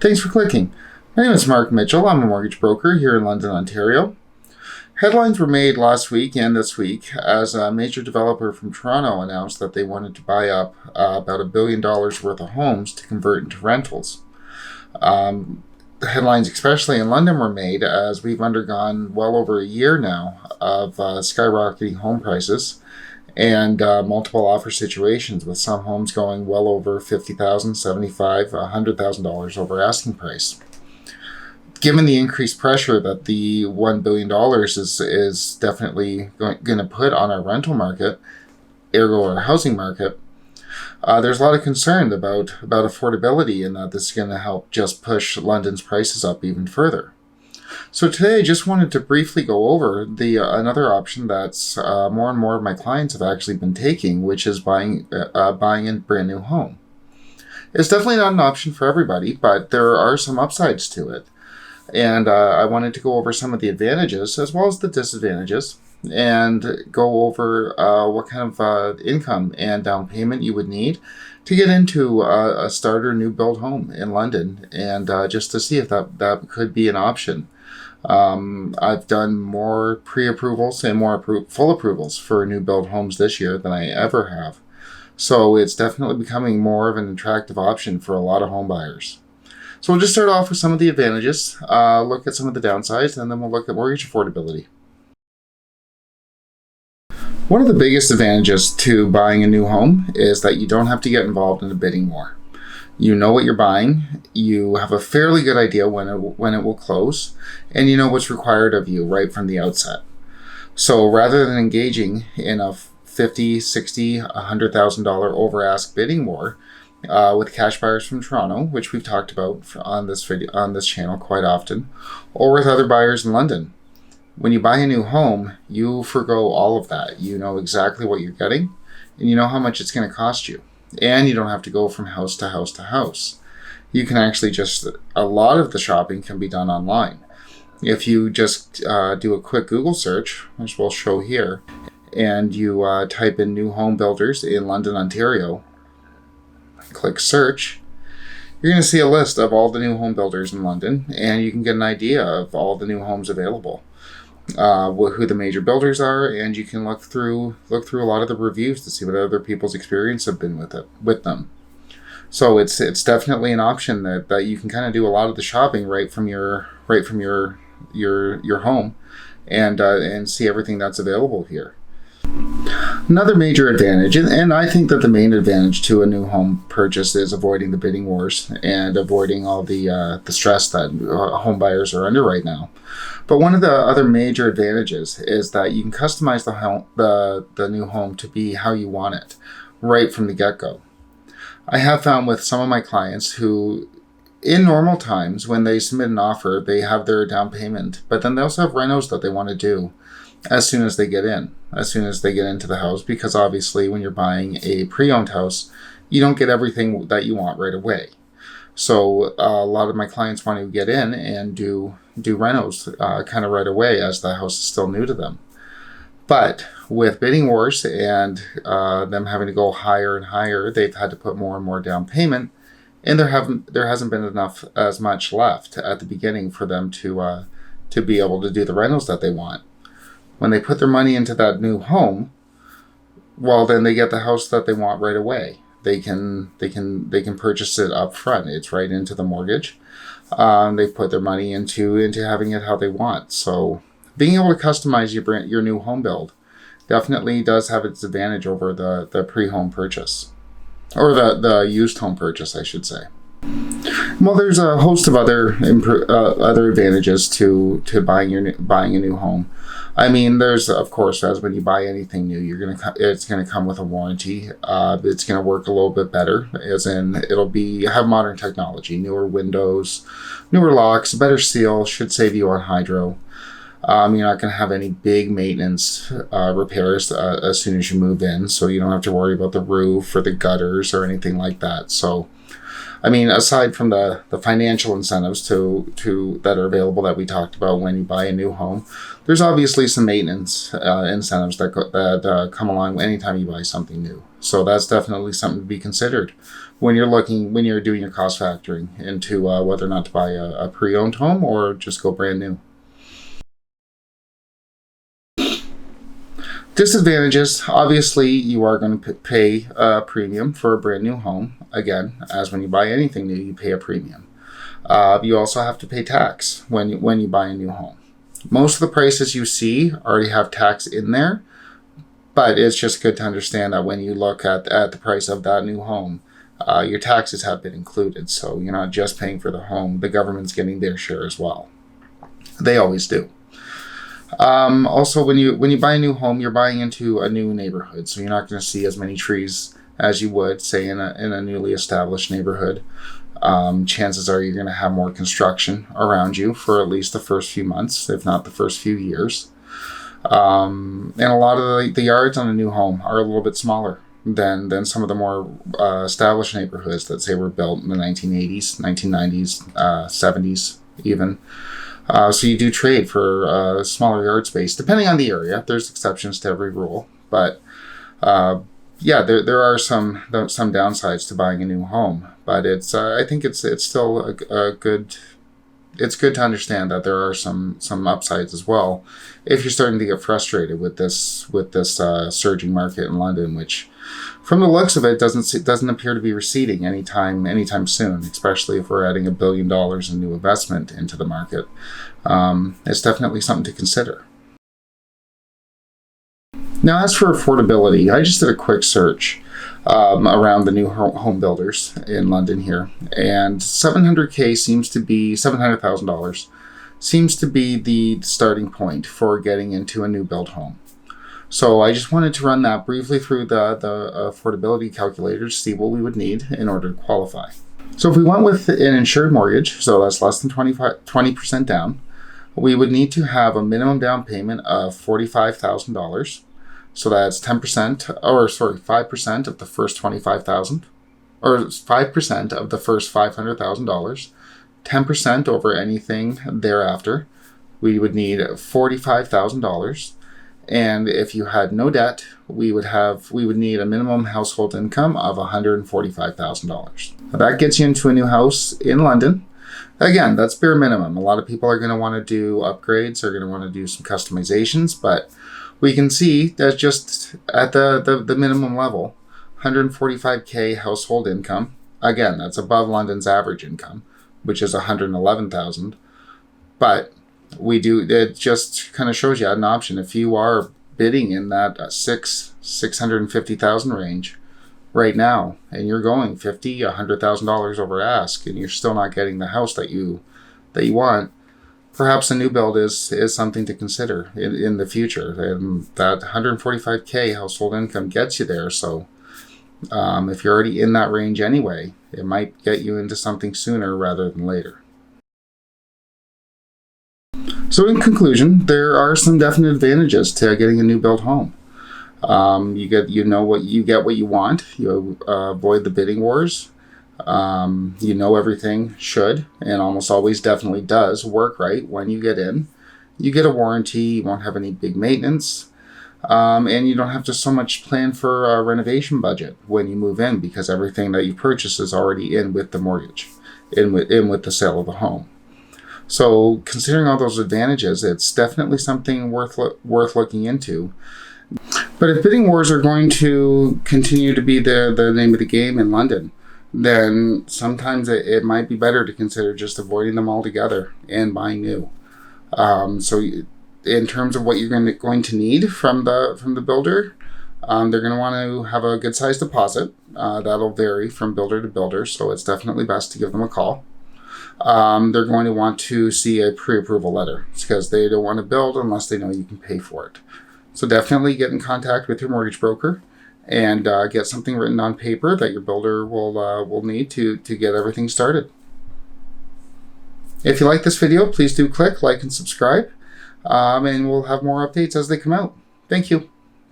Thanks for clicking. My name is Mark Mitchell. I'm a mortgage broker here in London, Ontario. Headlines were made last week and this week as a major developer from Toronto announced that they wanted to buy up about $1 billion worth of homes to convert into rentals. The headlines, especially in London, were made as we've undergone well over a year now of skyrocketing home prices and multiple offer situations, with some homes going well over $50,000, $75,000, $100,000 over asking price. Given the increased pressure that the $1 billion is definitely going to put on our rental market, ergo our housing market, there's a lot of concern about affordability, and that this is going to help just push London's prices up even further. So today I just wanted to briefly go over another option that's more and more of my clients have actually been taking, which is buying a brand new home. It's definitely not an option for everybody, but there are some upsides to it. And I wanted to go over some of the advantages as well as the disadvantages, and go over what kind of income and down payment you would need to get into a starter new build home in London, and just to see if that could be an option. I've done more pre-approvals and more full approvals for new build homes this year than I ever have. So it's definitely becoming more of an attractive option for a lot of home buyers. So we'll just start off with some of the advantages, look at some of the downsides, and then we'll look at mortgage affordability. One of the biggest advantages to buying a new home is that you don't have to get involved in a bidding war. You know what you're buying, you have a fairly good idea when it will close, and you know what's required of you right from the outset. So rather than engaging in a $50,000, $60,000, $100,000 over ask bidding war with cash buyers from Toronto, which we've talked about on this channel quite often, or with other buyers in London, when you buy a new home, you forgo all of that. You know exactly what you're getting, and you know how much it's going to cost you. And you don't have to go from house to house to house. You can actually a lot of the shopping can be done online. If you just do a quick Google search, which we'll show here, and you type in new home builders in London, Ontario, click search, you're going to see a list of all the new home builders in London, and you can get an idea of all the new homes available. Who the major builders are, and you can look through a lot of the reviews to see what other people's experience have been with them. So it's definitely an option that you can kind of do a lot of the shopping right from your home, and see everything that's available here. Another major advantage, and I think that the main advantage to a new home purchase, is avoiding the bidding wars and avoiding all the stress that home buyers are under right now. But one of the other major advantages is that you can customize the new home to be how you want it right from the get-go. I have found with some of my clients who, in normal times, when they submit an offer, they have their down payment, but then they also have renos that they want to do as soon as they get into the house, because obviously when you're buying a pre-owned house, you don't get everything that you want right away. So a lot of my clients want to get in and do renos kind of right away, as the house is still new to them. But with bidding wars and them having to go higher and higher, they've had to put more and more down payment, and there hasn't been as much left at the beginning for them to be able to do the rentals that they want. When they put their money into that new home, well, then they get the house that they want right away. They can purchase it up front. It's right into the mortgage. They've put their money into having it how they want. So being able to customize your new home build definitely does have its advantage over the pre-home purchase, or the used home purchase, I should say. Well, there's a host of other advantages to buying a new home. I mean, there's, of course, as when you buy anything new, it's gonna come with a warranty. It's gonna work a little bit better, as in have modern technology, newer windows, newer locks, better seal, should save you on hydro. You're not gonna have any big maintenance repairs as soon as you move in, so you don't have to worry about the roof or the gutters or anything like that. So, I mean, aside from the financial incentives that are available that we talked about when you buy a new home, there's obviously some maintenance incentives that come along anytime you buy something new. So that's definitely something to be considered when you're doing your cost factoring into whether or not to buy a pre-owned home or just go brand new. Disadvantages, obviously you are going to pay a premium for a brand new home. Again, as when you buy anything new, you pay a premium. You also have to pay tax when you buy a new home. Most of the prices you see already have tax in there, but it's just good to understand that when you look at the price of that new home, your taxes have been included. So you're not just paying for the home, the government's getting their share as well. They always do. Also, when you buy a new home, you're buying into a new neighborhood, so you're not going to see as many trees as you would, say, in a newly established neighborhood. Chances are you're going to have more construction around you for at least the first few months, if not the first few years. And a lot of the yards on a new home are a little bit smaller than some of the more established neighborhoods that, say, were built in the 1980s, 1990s, 70s even. So you do trade for smaller yard space, depending on the area. There's exceptions to every rule, but there are some downsides to buying a new home. But I think it's still a good. It's good to understand that there are some upsides as well. If you're starting to get frustrated with this surging market in London, which, from the looks of it, doesn't appear to be receding anytime soon. Especially if we're adding $1 billion in new investment into the market, it's definitely something to consider. Now, as for affordability, I just did a quick search around the new home builders in London here, and $700,000 seems to be the starting point for getting into a new build home. So I just wanted to run that briefly through the affordability calculator to see what we would need in order to qualify. So if we went with an insured mortgage, so that's less than 20% down, we would need to have a minimum down payment of $45,000. So that's 5% of the first $25,000, or 5% of the first $500,000, 10% over anything thereafter. We would need $45,000. And if you had no debt, we would need a minimum household income of $145,000. That gets you into a new house in London. Again, that's bare minimum. A lot of people are going to want to do upgrades, are going to want to do some customizations, but we can see that just at the minimum level, $145,000 household income. Again, that's above London's average income, which is $111,000. But it just kind of shows you an option. If you are bidding in that $650,000 range right now, and you're going $100,000 over ask, and you're still not getting the house that you want, perhaps a new build is something to consider in the future. And that $145,000 household income gets you there. So if you're already in that range anyway, it might get you into something sooner rather than later. So in conclusion, there are some definite advantages to getting a new build home. You get what you want. You avoid the bidding wars. Everything should and almost always definitely does work right when you get in. You get a warranty. You won't have any big maintenance, and you don't have to so much plan for a renovation budget when you move in, because everything that you purchase is already in with the mortgage, in with the sale of the home. So considering all those advantages, it's definitely something worth looking into. But if bidding wars are going to continue to be the name of the game in London, then sometimes it might be better to consider just avoiding them altogether and buying new. So in terms of what you're going to need from the builder, they're going to want to have a good sized deposit. That'll vary from builder to builder, so it's definitely best to give them a call. They're going to want to see a pre-approval letter because they don't want to build unless they know you can pay for it. So definitely get in contact with your mortgage broker and get something written on paper that your builder will need to get everything started. If you like this video, please do click like and subscribe, and we'll have more updates as they come out. Thank you.